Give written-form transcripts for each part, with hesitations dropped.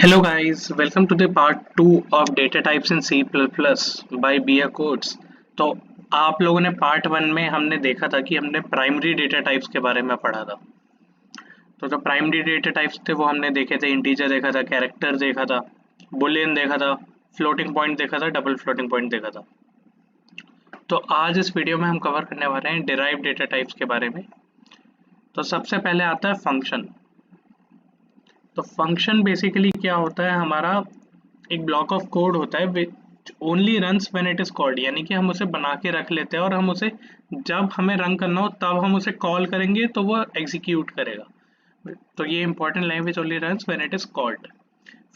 Hello guys, welcome to the part 2 of data types in C++ by BA Codes। तो आप लोगों ने part 1 में हमने देखा था कि हमने प्राइमरी डेटा टाइप्स के बारे में पढ़ा था। तो जो प्राइमरी डेटा टाइप्स थे वो हमने देखे थे, इंटीजर देखा था, कैरेक्टर देखा था, बुलियन देखा था, फ्लोटिंग पॉइंट देखा था, डबल फ्लोटिंग पॉइंट देखा था। तो आज इस वीडियो में हम कवर करने वाले हैं डिराइव्ड डेटा टाइप्स के बारे में। तो सबसे पहले आता है फंक्शन। तो फंक्शन बेसिकली क्या होता है, हमारा एक ब्लॉक ऑफ कोड होता है which only runs when it is called, यानी कि हम उसे बना के रख लेते हैं और हम उसे जब हमें रन करना हो तब हम उसे कॉल करेंगे तो वो एग्जीक्यूट करेगा। तो ये important language only runs when it is called.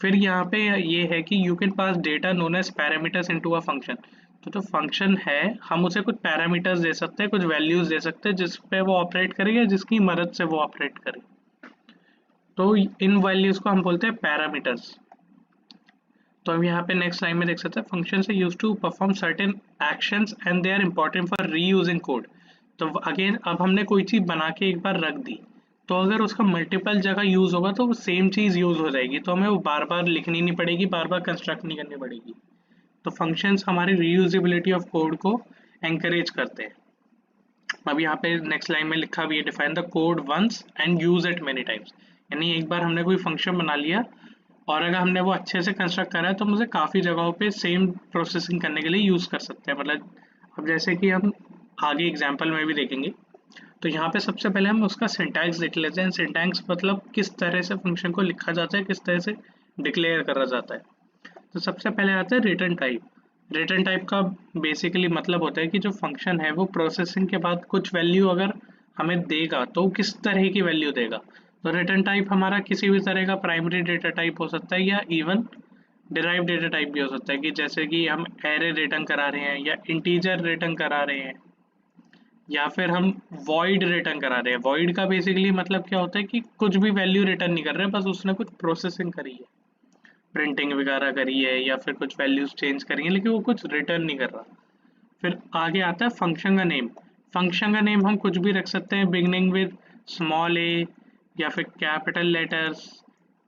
फिर यहाँ पे ये है कि you can pass data known as parameters into a function. तो जो फंक्शन है हम उसे कुछ पैरामीटर्स दे सकते हैं, कुछ वैल्यूज दे सकते हैं जिस पे वो ऑपरेट करे या जिसकी मदद से वो ऑपरेट करे। तो इन वैल्यूज को हम बोलते हैं पैरामीटर्स। तो हम यहाँ पे नेक्स्ट लाइन में देख सकते हैं फंक्शन से use to perform certain actions and they are important for reusing code. तो अगेन अब हमने कोई चीज़ बना के एक बार रख दी, तो अगर उसका मल्टीपल जगह यूज होगा तो वो सेम चीज़ यूज हो जाएगी, तो हमें वो बार बार लिखनी नहीं पड़ेगी, बार बार कंस्ट्रक्ट नहीं करनी पड़ेगी। तो फंक्शंस हमारी रीयूजेबिलिटी ऑफ कोड को एंकरेज करते हैं। अब यहाँ पे नेक्स्ट लाइन में लिखा भी है define the code once and use it many times, यानी एक बार हमने कोई फंक्शन बना लिया और अगर हमने वो अच्छे से कंस्ट्रक्ट करा है तो हम उसे काफ़ी जगहों पे सेम प्रोसेसिंग करने के लिए यूज़ कर सकते हैं। मतलब अब जैसे कि हम आगे एग्जांपल में भी देखेंगे, तो यहाँ पे सबसे पहले हम उसका सिंटैक्स देख लेते हैं। सिंटैक्स मतलब किस तरह से फंक्शन को लिखा जाता है, किस तरह से डिक्लेयर करा जाता है। तो सबसे पहले आता है रिटर्न टाइप। रिटर्न टाइप का बेसिकली मतलब होता है कि जो फंक्शन है वो प्रोसेसिंग के बाद कुछ वैल्यू अगर हमें देगा तो किस तरह की वैल्यू देगा। तो रिटर्न टाइप हमारा किसी भी तरह का प्राइमरी डेटा टाइप हो सकता है या इवन डिराइव डेटा टाइप भी हो सकता है, कि जैसे कि हम एरे रिटर्न करा रहे हैं या इंटीजर रिटर्न करा रहे हैं या फिर हम वॉइड रिटर्न करा रहे हैं। वॉइड का बेसिकली मतलब क्या होता है कि कुछ भी वैल्यू रिटर्न नहीं कर रहे, बस उसने कुछ प्रोसेसिंग करी है, प्रिंटिंग वगैरह करी है या फिर कुछ वैल्यूज चेंज करी है, लेकिन वो कुछ रिटर्न नहीं कर रहा। फिर आगे आता है फंक्शन का नेम। फंक्शन का नेम हम कुछ भी रख सकते हैं बिगनिंग विद स्मॉल ए या फिर कैपिटल लेटर्स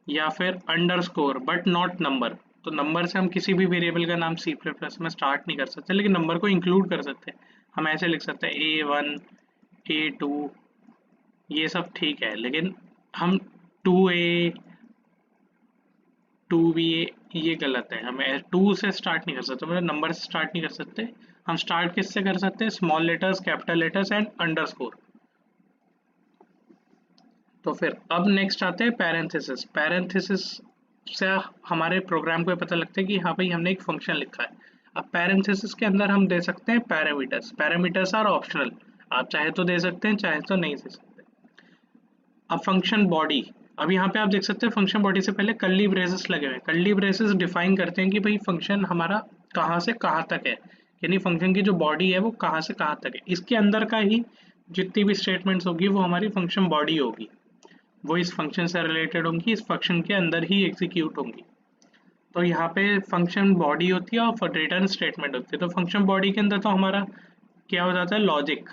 या फिर अंडरस्कोर, बट नॉट नंबर। तो नंबर से हम किसी भी वेरिएबल का नाम C++ में स्टार्ट नहीं कर सकते, लेकिन नंबर को इंक्लूड कर सकते हैं। हम ऐसे लिख सकते हैं A1 A2, ये सब ठीक है, लेकिन हम 2A 2B ये गलत है। हमें 2 से स्टार्ट नहीं कर सकते, मतलब नंबर से स्टार्ट नहीं कर सकते। हम स्टार्ट किससे कर सकते हैं, small letters, capital letters and underscore. तो फिर अब नेक्स्ट आते हैं पैरेंथेसिस। पैरेंथेसिस से हमारे प्रोग्राम को पता लगता है कि हाँ भाई हमने एक फंक्शन लिखा है। अब पैरेंथेसिस के अंदर हम दे सकते हैं पैरामीटर्स। पैरामीटर्स आर ऑप्शनल, आप चाहे तो दे सकते हैं, चाहे तो नहीं दे सकते। अब फंक्शन बॉडी, अब यहाँ पे आप देख सकते हैं फंक्शन बॉडी से पहले कर्ली ब्रेसेस लगे हुए हैं। कर्ली ब्रेसेस डिफाइन करते हैं कि भाई फंक्शन हमारा कहाँ से कहाँ तक है, यानी फंक्शन की जो बॉडी है वो कहाँ से कहाँ तक है। इसके अंदर का ही जितनी भी स्टेटमेंट्स होगी वो हमारी फंक्शन बॉडी होगी, वो इस फंक्शन से रिलेटेड होंगी, इस फंक्शन के अंदर ही एग्जीक्यूट होंगी। तो यहाँ पे फंक्शन बॉडी होती है और रिटर्न स्टेटमेंट होती है। तो फंक्शन बॉडी के अंदर तो हमारा क्या हो जाता है, लॉजिक,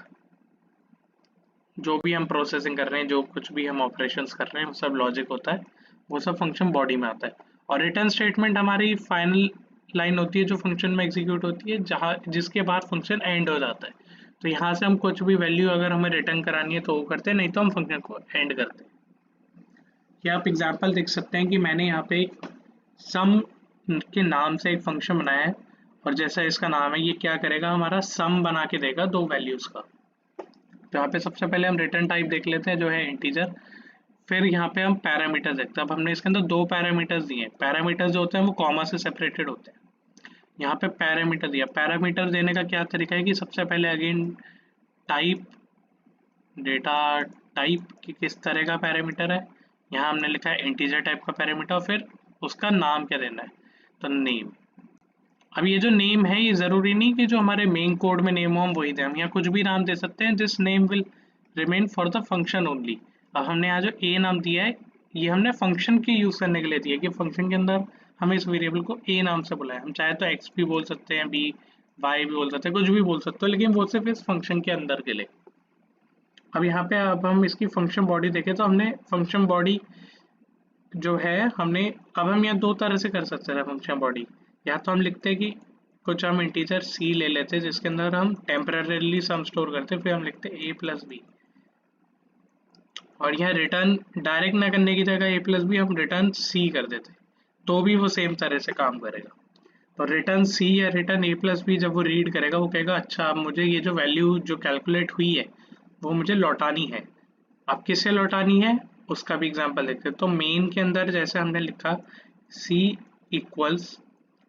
जो भी हम प्रोसेसिंग कर रहे हैं, जो कुछ भी हम ऑपरेशंस कर रहे हैं वो सब लॉजिक होता है, वो सब फंक्शन बॉडी में आता है। और रिटर्न स्टेटमेंट हमारी फाइनल लाइन होती है जो फंक्शन में एग्जीक्यूट होती है, जहाँ जिसके बाद फंक्शन एंड हो जाता है। तो यहाँ से हम कुछ भी वैल्यू अगर हमें रिटर्न करानी है तो वो करते हैं, नहीं तो हम फंक्शन को एंड करते हैं। ये आप एग्जाम्पल देख सकते हैं कि मैंने यहाँ पे एक सम के नाम से एक फंक्शन बनाया है, और जैसा इसका नाम है ये क्या करेगा, हमारा सम बना के देगा दो वैल्यूज का। तो यहाँ पे सबसे पहले हम रिटर्न टाइप देख लेते हैं जो है इंटीजर। फिर यहाँ पे हम पैरामीटर्स देखते हैं। अब हमने इसके अंदर दो पैरामीटर्स दिए हैं। पैरामीटर्स जो होते हैं वो कॉमा से सेपरेटेड होते हैं। यहाँ पे पैरामीटर दिया। पैरामीटर देने का क्या तरीका है कि सबसे पहले अगेन टाइप, डेटा टाइप की किस तरह का पैरामीटर है, यहाँ हमने लिखा है इंटीजर टाइप का पैरामीटर, फिर उसका नाम क्या देना है, तो नेम। अब ये जो नेम है ये ज़रूरी नहीं कि जो हमारे मेन कोड में नेम हो हम वही दें, हम यहाँ कुछ भी नाम दे सकते हैं। This name will remain for the function only. अब हमने यहाँ जो ए नाम दिया है ये हमने फंक्शन के यूज़ करने के लिए दिया, कि फंक्शन के अंदर हमें इस वेरिएबल को ए नाम से बुलाएं। हम चाहे तो एक्स भी बोल सकते हैं, बी वाई भी बोल सकते हैं, कुछ भी बोल सकते हो, लेकिन वो सिर्फ इस फंक्शन के अंदर के लिए। अब यहाँ पे अब हम इसकी फंक्शन बॉडी देखें तो हमने फंक्शन बॉडी जो है हमने, अब हम यहाँ दो तरह से कर सकते हैं फंक्शन बॉडी। या तो हम लिखते हैं कि कुछ हम इंटीजर सी ले लेते हैं जिसके अंदर हम टेम्परेरीली सम स्टोर करते हैं, फिर हम लिखते हैं a प्लस बी, और यहाँ रिटर्न डायरेक्ट ना करने की जगह a प्लस बी हम रिटर्न सी कर देते, तो भी वो सेम तरह से काम करेगा। तो रिटर्न सी या रिटर्न a प्लस बी जब वो रीड करेगा वो कहेगा अच्छा अब मुझे ये जो वैल्यू जो कैलकुलेट हुई है वो मुझे लौटानी है। अब किसे लौटानी है उसका भी एग्जांपल देखते हैं। तो मेन के अंदर जैसे हमने लिखा c इक्वल्स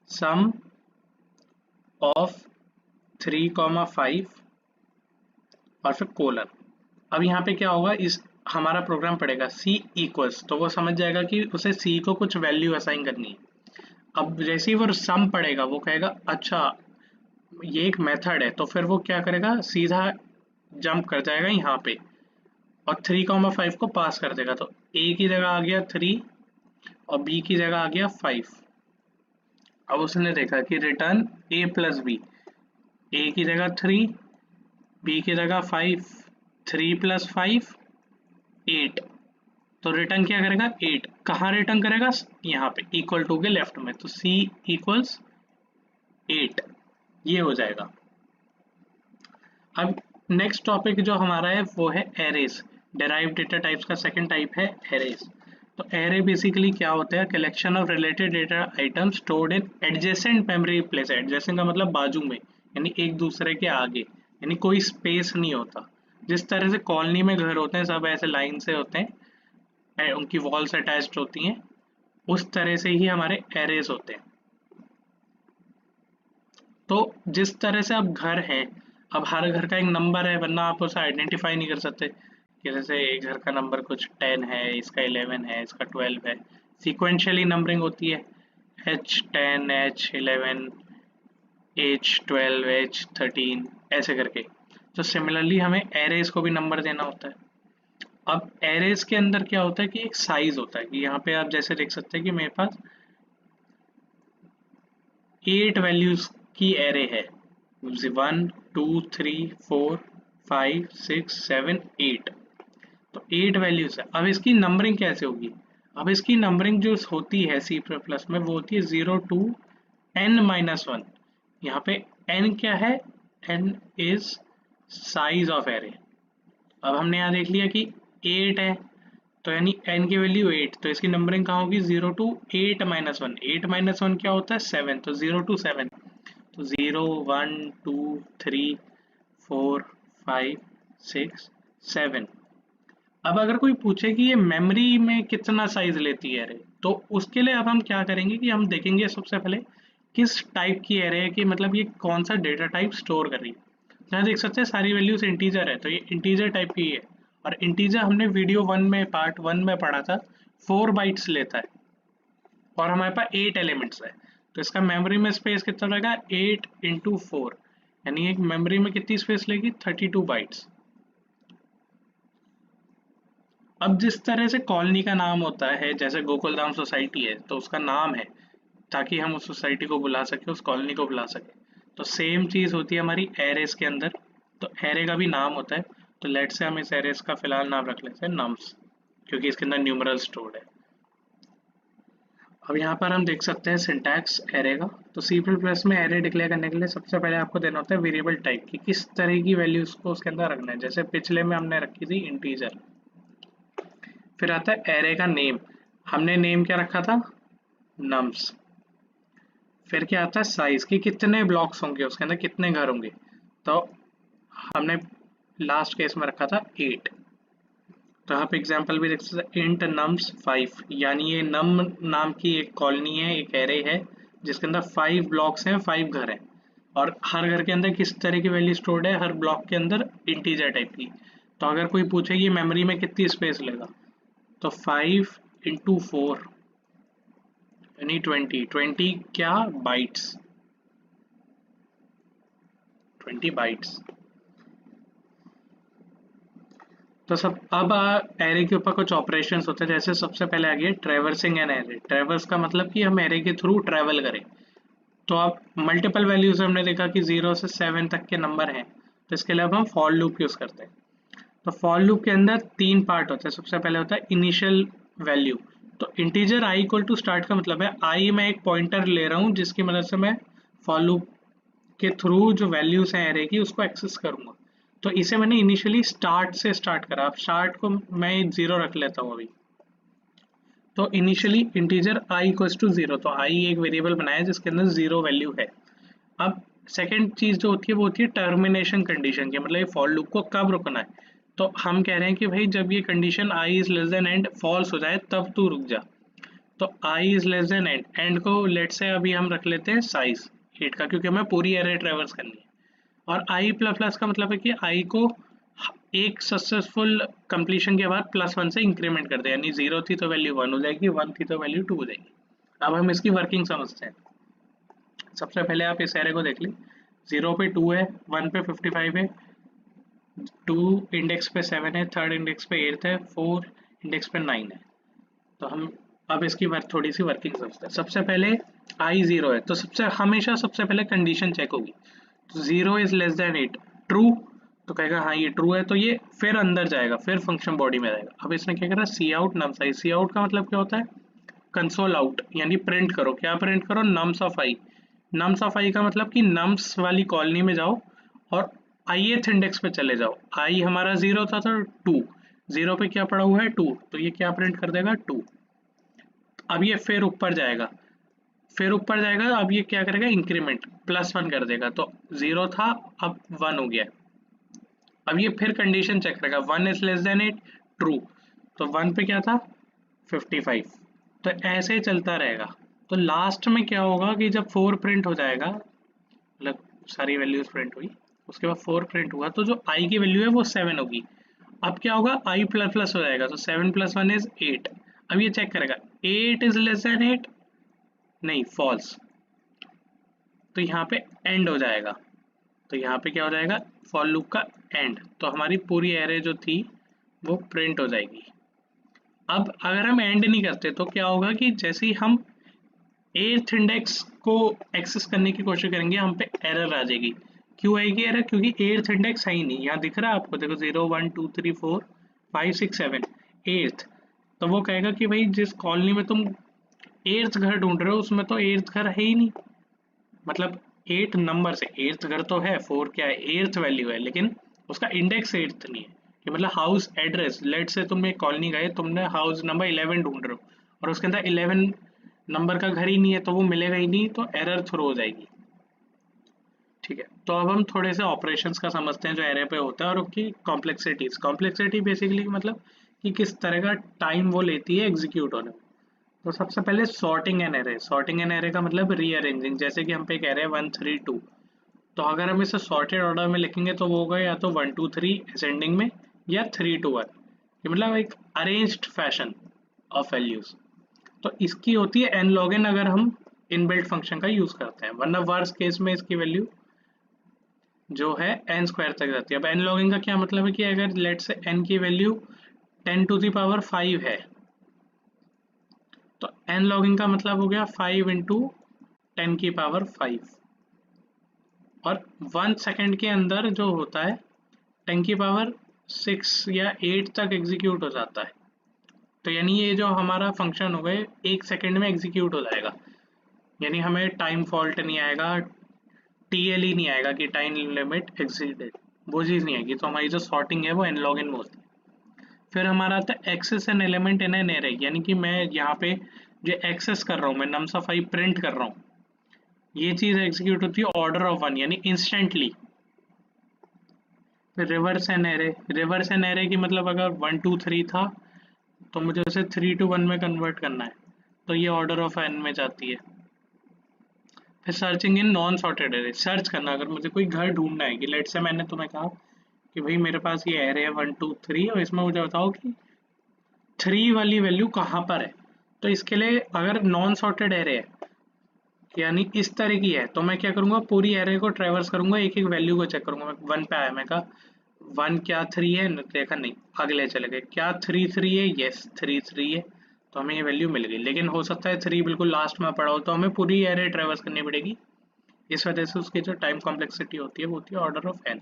सम ऑफ 3,5 और फिर कोलन। अब यहाँ पे क्या होगा, इस हमारा प्रोग्राम पढ़ेगा c इक्वल्स, तो वो समझ जाएगा कि उसे c को कुछ वैल्यू असाइन करनी है। अब जैसे ही वो सम पढ़ेगा वो कहेगा अच्छा ये एक मेथड है, तो फिर वो क्या करेगा सीधा जंप कर जाएगा यहाँ पे और 3,5 को पास कर देगा। तो a की जगह आ गया 3 और b की जगह आ गया 5। अब उसने देखा कि return a plus B, a की जगह 3, b की जगह 5, 3 प्लस 5 8, तो रिटर्न क्या करेगा 8। कहाँ रिटर्न करेगा, यहाँ पे इक्वल टू के लेफ्ट में, तो c इक्वल्स 8, ये हो जाएगा। अब नेक्स्ट टॉपिक जो हमारा है वो है एरेज। डेराइव्ड डेटा टाइप्स का सेकंड टाइप है एरेज। तो एरे बेसिकली क्या होता है, collection of related data items stored in adjacent memory place. Adjacent का मतलब बाजू में, यानी एक दूसरे के आगे, यानी कोई स्पेस नहीं होता। जिस तरह से कॉलोनी में घर होते हैं सब ऐसे लाइन से होते हैं, उनकी वॉल्स अटैच्ड होती हैं, उस तरह से ही हमारे एरेज होते हैं। तो जिस तरह से अब घर है, अब हर घर का एक नंबर है वरना आप उसे आइडेंटिफाई नहीं कर सकते कि जैसे एक घर का नंबर कुछ 10 है, इसका 11 है, इसका 12 है। सीक्वेंशियली नंबरिंग होती है, H10 H11 H12 H13 ऐसे करके। तो सिमिलरली हमें एरेज को भी नंबर देना होता है। अब एरेज के अंदर क्या होता है कि एक साइज होता है, कि यहाँ पे आप जैसे देख सकते हैं कि मेरे पास 8 वैल्यूज की एरे है, 1 2 3 4 5 6 7 8, तो 8 वैल्यूज है। अब इसकी नंबरिंग कैसे होगी, अब इसकी नंबरिंग जो होती है सी प्लस में वो होती है 0 to n-1। यहाँ पे n क्या है, n is size of array. अब हमने यहाँ देख लिया कि 8 है, तो यानी n की वैल्यू 8, तो इसकी नंबरिंग कहाँ होगी 0 to 8-1। 8-1 क्या होता है 7, तो 0 to 7, तो 0 1 2 3 4 5 6 7। अब अगर कोई पूछे कि ये मेमोरी में कितना साइज लेती है एरे, तो उसके लिए अब हम क्या करेंगे कि हम देखेंगे सबसे पहले किस टाइप की एरे है, कि मतलब ये कौन सा डेटा टाइप स्टोर कर रही है। यहाँ देख सकते हैं सारी वैल्यूज इंटीजर है, तो ये इंटीजर टाइप की है। और इंटीजर हमने वीडियो 1 में पार्ट 1 में पढ़ा था 4 बाइट्स लेता है और हमारे पास 8 एलिमेंट्स है, तो इसका मेमोरी में स्पेस कितना रहेगा 8 इंटू 4, यानी एक मेमोरी में कितनी स्पेस लेगी 32 बाइट्स। अब जिस तरह से कॉलोनी का नाम होता है, जैसे गोकुलधाम सोसाइटी है तो उसका नाम है ताकि हम उस सोसाइटी को बुला सके, उस कॉलोनी को बुला सके, तो सेम चीज़ होती है हमारी एरेस के अंदर। तो एरे का भी नाम होता है, तो लेट से हम इस एरेस का फिलहाल नाम रख लेते हैं नम्स, क्योंकि इसके अंदर न्यूमरल स्टोर्ड है। अब यहाँ पर हम देख सकते हैं सिंटैक्स एरे का। तो सी प्लस में एरे डिक्लेयर करने के लिए सबसे पहले आपको देना होता है वेरिएबल टाइप की, किस तरह की वैल्यूज को उसके अंदर रखना है। जैसे पिछले में हमने रखी थी इंटीजर। फिर आता है एरे का नेम, हमने नेम क्या रखा था नम्स। फिर क्या आता है साइज, की कितने ब्लॉक्स होंगे उसके अंदर, कितने घर होंगे, तो हमने लास्ट केस में रखा था 8। तो आप एग्जांपल भी देख सकते हैं इंट नम्स 5, यानी ये नम नाम की एक कॉलोनी है, एक एरे है जिसके अंदर 5 ब्लॉक्स हैं, 5 घर हैं, और हर घर के अंदर किस तरह की वैल्यू स्टोर्ड है, हर ब्लॉक के अंदर इंटीजर टाइप की। तो अगर कोई पूछे कि मेमोरी में कितनी स्पेस लेगा, तो 5 इंटू 4 यानी 20 क्या बाइट्स, 20 बाइट्स। तो सब अब एरे के ऊपर कुछ ऑपरेशंस होते हैं। जैसे सबसे पहले आ गया ट्रैवर्सिंग एन एरे। ट्रैवर्स का मतलब कि हम एरे के थ्रू ट्रैवल करें। तो अब मल्टीपल वैल्यूज हमने देखा कि 0 से 7 तक के नंबर हैं, तो इसके लिए अब हम फॉर लूप यूज करते हैं। तो फॉर लूप के अंदर 3 पार्ट होते हैं। सबसे पहले होता है इनिशियल वैल्यू, तो integer I equal to start का मतलब है आई मैं एक पॉइंटर ले रहा हूँ जिसकी मदद से मैं फॉर लूप के थ्रू जो वैल्यूज हैं एरे की उसको एक्सेस करूंगा। तो इसे मैंने इनिशियली स्टार्ट से स्टार्ट करा। अब स्टार्ट को मैं 0 रख लेता हूँ अभी। तो initially integer I equals to 0, तो आई एक वेरिएबल बनाया जिसके अंदर 0 वैल्यू है। अब सेकेंड चीज जो होती है वो होती है टर्मिनेशन कंडीशन की, मतलब ये फॉर लूप को कब रुकना है। तो हम कह रहे हैं कि भाई जब ये condition i is less than n false हो जाए तब तू रुक जा। तो i is less than n, n को लेट से अभी हम रख लेते हैं साइज 8 का, क्योंकि हमें पूरी एरे ट्रेवर्स करनी है। और आई प्लस प्लस का मतलब है कि आई को एक सक्सेसफुल कंप्लीशन के बाद +1 से इंक्रीमेंट कर दे, यानी 0 थी तो वैल्यू 1 हो जाएगी, 1 थी तो वैल्यू 2 हो जाएगी। अब हम इसकी वर्किंग समझते हैं। सबसे पहले आप इस एरे को देख ली, 0 पे 2 है, 1 पे 55 है, 2 इंडेक्स पे 7 है, थर्ड इंडेक्स पे 8 है, 4 इंडेक्स पे 9 है। तो हम अब इसकी थोड़ी सी वर्किंग समझते हैं। सबसे पहले आई 0 है तो हमेशा सबसे पहले कंडीशन चेक होगी। तो 0 इज लेस देन 8, ट्रू, तो कहेगा हाँ ये ट्रू है, तो ये फिर अंदर जाएगा, फिर फंक्शन बॉडी में जाएगा। अब इसने क्या करा, सी आउट नम्स आई। सी आउट का मतलब क्या होता है, कंसोल आउट, यानी प्रिंट करो। क्या प्रिंट करो, nums of i. Nums of i का मतलब कि नम्स वाली कॉलोनी में जाओ और ith इंडेक्स पे चले जाओ। आई हमारा 0 था तो 2, 0 पे क्या पड़ा हुआ है 2, तो ये क्या प्रिंट कर देगा 2। अब ये फिर ऊपर जाएगा, अब ये क्या करेगा, इंक्रीमेंट +1 कर देगा। तो 0 था अब 1 हो गया। अब ये फिर कंडीशन चेक करेगा, 1 इज लेस देन 8, ट्रू, तो 1 पे क्या था 55। तो ऐसे चलता रहेगा। तो लास्ट में क्या होगा कि जब 4 प्रिंट हो जाएगा, मतलब सारी वैल्यूज प्रिंट हुई, उसके बाद 4 प्रिंट हुआ, तो जो आई की वैल्यू है वो 7 होगी। अब क्या होगा, आई प्लस प्लस हो जाएगा, तो 7 + 1 इज 8। अब ये चेक करेगा 8 इज लेस देन 8, नहीं फॉल्स, तो यहाँ पे एंड हो जाएगा। तो यहाँ पे क्या हो जाएगा, फॉर लूप का एंड, तो हमारी पूरी एरे जो थी वो प्रिंट हो जाएगी। अब अगर हम एंड नहीं करते तो क्या होगा कि जैसे ही हम 8th इंडेक्स को एक्सेस करने की कोशिश करेंगे, हम पे एरर आ जाएगी। क्यों आएगी एरर, क्योंकि 8th इंडेक्स है ही नहीं। यहाँ दिख रहा है आपको, देखो 0 1 2 3 4 5 6 7 8th। तो वो कहेगा कि भाई जिस कॉलोनी में तुम 8th घर ढूंढ रहे हो उसमें तो 8th घर है ही नहीं। मतलब 8 नंबर से 8th घर तो है, 4 क्या है 8th वैल्यू है, लेकिन उसका इंडेक्स 8th नहीं है। कि मतलब हाउस एड्रेस, लेट से तुम एक कॉलोनी गए, तुमने हाउस नंबर 11 ढूंढ रहे हो और उसके अंदर 11 नंबर का घर ही नहीं है, तो वो मिलेगा ही नहीं, तो एरर थ्रो हो जाएगी। ठीक है, तो अब हम थोड़े से ऑपरेशंस का समझते हैं जो एरे पे होता है और उसकी कॉम्प्लेक्सिटी बेसिकली मतलब कि किस तरह का टाइम वो लेती है एग्जीक्यूट होने में। तो सबसे पहले सॉर्टिंग एन एरे का मतलब रीअरेंजिंग। जैसे कि हम पे एक एरे 1 3 2, तो अगर हम इसे सॉर्टेड ऑर्डर में लिखेंगे तो वो होगा या तो 1 2 3 असेंडिंग में, या 3 2 1, ये मतलब एक अरेंज्ड फैशन ऑफ वैल्यूज। तो इसकी होती है एन लॉग एन अगर हम इनबिल्ट फंक्शन का यूज करते हैं, वरना वर्स्ट केस में इसकी वैल्यू जो है एन स्क्वायर तक जाती है। अब एन लॉग एन का क्या मतलब है कि अगर लेट से एन की वैल्यू 10⁵ है, तो एन लॉग एन का मतलब हो गया 5 × 10⁵, और 1 सेकेंड के अंदर जो होता है 10⁶ या 8 तक एग्जीक्यूट हो जाता है। तो यानी ये जो हमारा फंक्शन हो गए 1 सेकेंड में एग्जीक्यूट हो जाएगा, यानी हमें टाइम फॉल्ट नहीं आएगा, टीएल ही नहीं आएगा कि टाइम लिमिट एक्सीडेड, वो चीज़ नहीं आएगी। तो हमारी जो सॉर्टिंग है वो एन लॉग एन में होती है। फिर हमारा आता है access an element in an array, यानी कि मैं यहाँ पे जो एक्सेस कर रहा हूँ, मैं नम्स ऑफ आई प्रिंट कर रहा हूँ, ये चीज़ एग्जीक्यूट होती है ऑर्डर ऑफ 1, यानी इंस्टेंटली। फिर रिवर्स एन एरे की मतलब अगर 1 2 3 था तो मुझे उसे 3 to 1 में कन्वर्ट करना है, तो ये ऑर्डर ऑफ एन में जाती है। फिर searching in non sorted array, search करना, अगर मुझे कोई घर ढूंढना है कि लेट से मैंने तुम्हें कहा कि भाई मेरे पास ये एरे है 1 2 3 और इसमें मुझे बताओ कि 3 वाली वैल्यू कहाँ पर है। तो इसके लिए अगर नॉन सॉर्टेड एरे है, यानी इस तरह की है, तो मैं क्या करूँगा, पूरी एरे को ट्रेवर्स करूंगा, एक एक वैल्यू को चेक करूंगा। मैं 1 पे आया, मैं कहा 1 क्या 3 है, देखा नहीं, अगले चले गए, क्या 3 3 है, यस 3 3 है, तो हमें ये वैल्यू मिल गई। लेकिन हो सकता है 3 बिल्कुल लास्ट में पड़ा हो, तो हमें पूरी एरे ट्रेवर्स करनी पड़ेगी। इस वजह से उसकी जो टाइम कॉम्प्लेक्सिटी होती है वो होती है ऑर्डर ऑफ एन।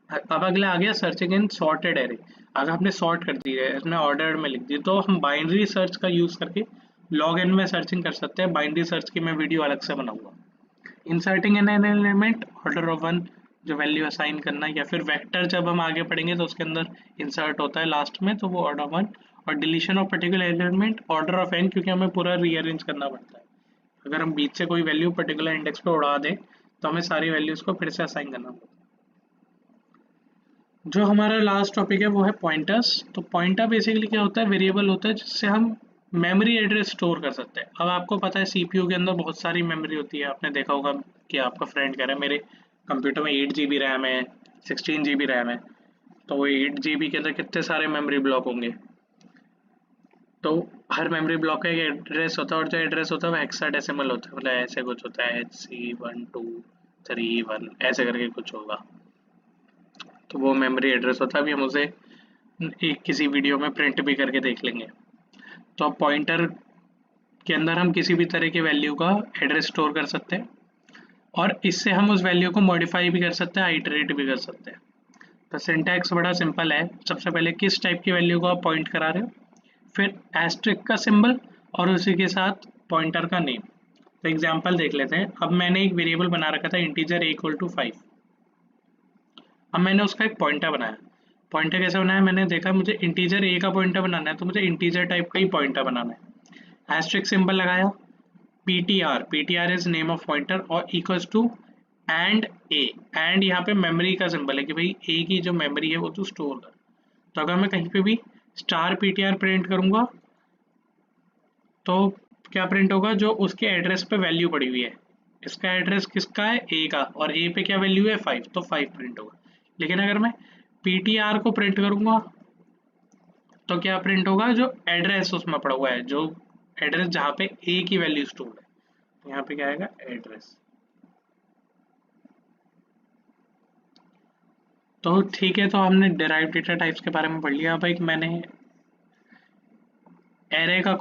अब अगला आ गया सर्चिंग इन सॉर्टेड एरे। अगर आपने सॉर्ट कर दी है, इसमें ऑर्डर में लिख दी, तो हम बाइनरी सर्च का यूज करके लॉग एन में सर्चिंग कर सकते हैं। बाइनरी सर्च की मैं वीडियो अलग से बनाऊंगा। Inserting in an element order of one, जो वैल्यू असाइन करना, या फिर वेक्टर जब हम आगे पढ़ेंगे तो उसके अंदर इंसर्ट होता है लास्ट में, तो वो ऑर्डर ऑफ वन। और deletion of particular element order of N, क्योंकि हमें पूरा रीअरेंज करना पड़ता है। अगर हम बीच से कोई वैल्यू पर्टिकुलर इंडेक्स पे उड़ा दें तो हमें सारी वैल्यूज को फिर से असाइन करना पड़ता है। जो हमारा लास्ट टॉपिक है वो है पॉइंटर्स। तो पॉइंटर बेसिकली क्या होता है, वेरिएबल होता है जिससे हम मेमोरी एड्रेस स्टोर कर सकते हैं। अब आपको पता है सीपीयू के अंदर बहुत सारी मेमोरी होती है। आपने देखा होगा कि आपका फ्रेंड कह रहा है मेरे कंप्यूटर में 8 GB रैम है, 16 GB रैम है, तो वो 8 GB के अंदर कितने सारे मेमोरी ब्लॉक होंगे। तो हर मेमोरी ब्लॉक का एक एड्रेस होता है, और जो एड्रेस होता है वो हेक्साडेसिमल होता है, मतलब ऐसे कुछ होता है, HC1231 ऐसे करके कुछ होगा। तो वो मेमोरी एड्रेस होता है। अभी हम उसे एक किसी वीडियो में प्रिंट भी करके देख लेंगे। तो अब पॉइंटर के अंदर हम किसी भी तरह की वैल्यू का एड्रेस स्टोर कर सकते हैं, और इससे हम उस वैल्यू को मॉडिफाई भी कर सकते हैं, आइटरेट भी कर सकते हैं। तो सिंटैक्स बड़ा सिंपल है। सबसे पहले किस टाइप की वैल्यू को आप पॉइंट करा रहे हो, फिर एस्ट्रिक का सिंबल, और उसी के साथ पॉइंटर का नेम। तो एग्जांपल देख लेते हैं। अब मैंने एक वेरिएबल बना रखा था इंटीजर a = 5। अब मैंने उसका एक पॉइंटर बनाया। पॉइंटर कैसे बनाया, मैंने देखा मुझे इंटीजर ए का पॉइंटर बनाना है, तो मुझे इंटीजर टाइप का ही पॉइंटर बनाना है। एस्ट्रिक सिंबल लगाया, PTR is name of pointer, और equals to and a. And यहाँ पे मेमोरी का सिंबल है कि भाई ए की जो मेमोरी है वो तो स्टोर कर। तो अगर मैं कहीं पे भी स्टार पीटीआर प्रिंट करूंगा तो क्या प्रिंट होगा, जो उसके एड्रेस पे वैल्यू पड़ी हुई है। इसका एड्रेस किसका है, ए का, और ए पे क्या वैल्यू है 5, तो 5 प्रिंट होगा। लेकिन अगर मैं पीटीआर को प्रिंट करूंगा तो क्या प्रिंट होगा, जो एड्रेस उसमें पड़ा हुआ है, जो एड्रेस जहाँ पे ए की वैल्यू स्टोर है। तो यहाँ पे क्या आएगा, एड्रेस। तो ठीक है, तो हमने डिराइव डेटा टाइप्स के बारे में पढ़ लिया। अब एक मैंने एरे का